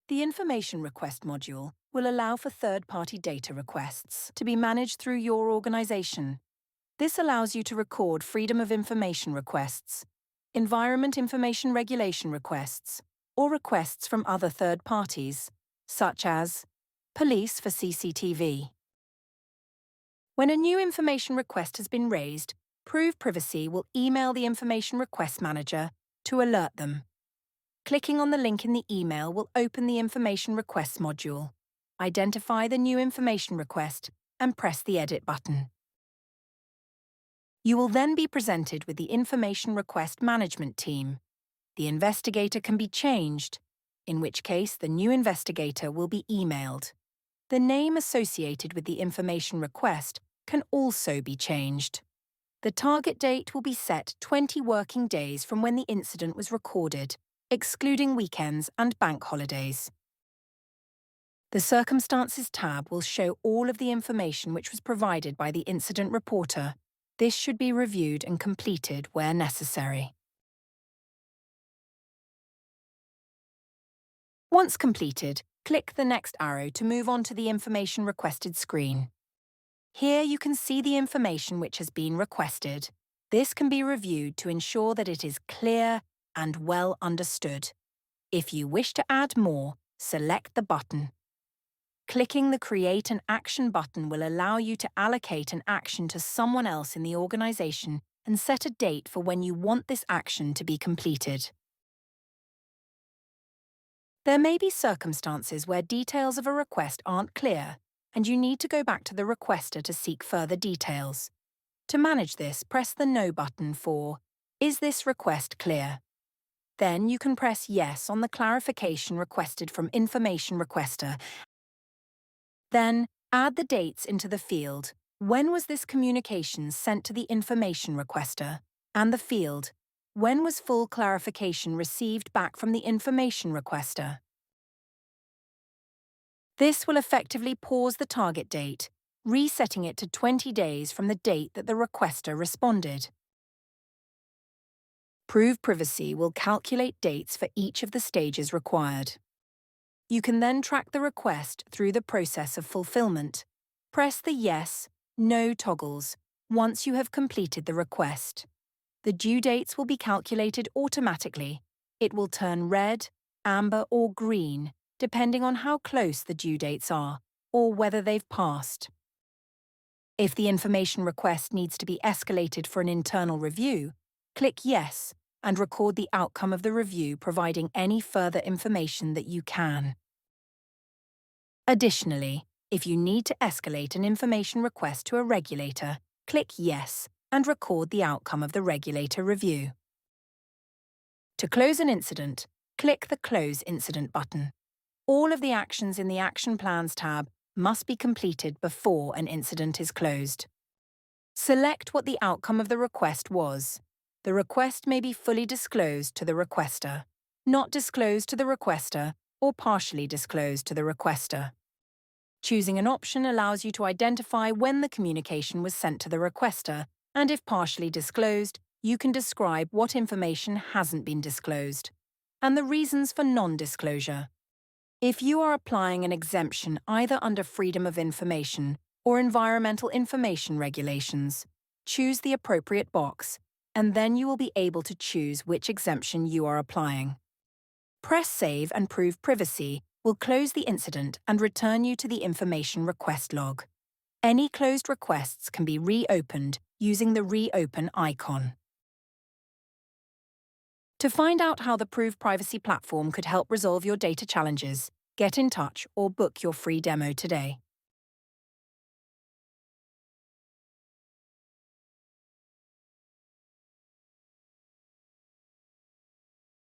The Information Request module will allow for third-party data requests to be managed through your organization. This allows you to record Freedom of Information requests, Environment Information Regulation requests, or requests from other third parties, such as police for CCTV. When a new information request has been raised, ProvePrivacy will email the Information Request Manager to alert them. Clicking on the link in the email will open the Information Requests module, identify the new information request, and press the Edit button. You will then be presented with the Information Request Management team. The investigator can be changed, in which case the new investigator will be emailed. The name associated with the information request can also be changed. The target date will be set 20 working days from when the incident was recorded, excluding weekends and bank holidays. The Circumstances tab will show all of the information which was provided by the incident reporter. This should be reviewed and completed where necessary. Once completed, click the next arrow to move on to the Information Requested screen. Here you can see the information which has been requested. This can be reviewed to ensure that it is clear and well understood. If you wish to add more, select the button. Clicking the Create an Action button will allow you to allocate an action to someone else in the organization and set a date for when you want this action to be completed. There may be circumstances where details of a request aren't clear, and you need to go back to the requester to seek further details. To manage this, press the No button for Is this request clear? Then you can press Yes on the clarification requested from Information Requester. Then, add the dates into the field. When was this communication sent to the Information Requester? And the field. When was full clarification received back from the Information Requester? This will effectively pause the target date, resetting it to 20 days from the date that the requester responded. ProvePrivacy will calculate dates for each of the stages required. You can then track the request through the process of fulfillment. Press the Yes, No toggles once you have completed the request. The due dates will be calculated automatically. It will turn red, amber, or green, depending on how close the due dates are, or whether they've passed. If the information request needs to be escalated for an internal review, click Yes and record the outcome of the review, providing any further information that you can. Additionally, if you need to escalate an information request to a regulator, click Yes and record the outcome of the regulator review. To close an incident, click the Close Incident button. All of the actions in the Action Plans tab must be completed before an incident is closed. Select what the outcome of the request was. The request may be fully disclosed to the requester, not disclosed to the requester, or partially disclosed to the requester. Choosing an option allows you to identify when the communication was sent to the requester, and if partially disclosed, you can describe what information hasn't been disclosed, and the reasons for non-disclosure. If you are applying an exemption either under Freedom of Information or Environmental Information Regulations, choose the appropriate box, and then you will be able to choose which exemption you are applying. Press Save and ProvePrivacy will close the incident and return you to the information request log. Any closed requests can be reopened using the Reopen icon. To find out how the ProvePrivacy platform could help resolve your data challenges, get in touch or book your free demo today.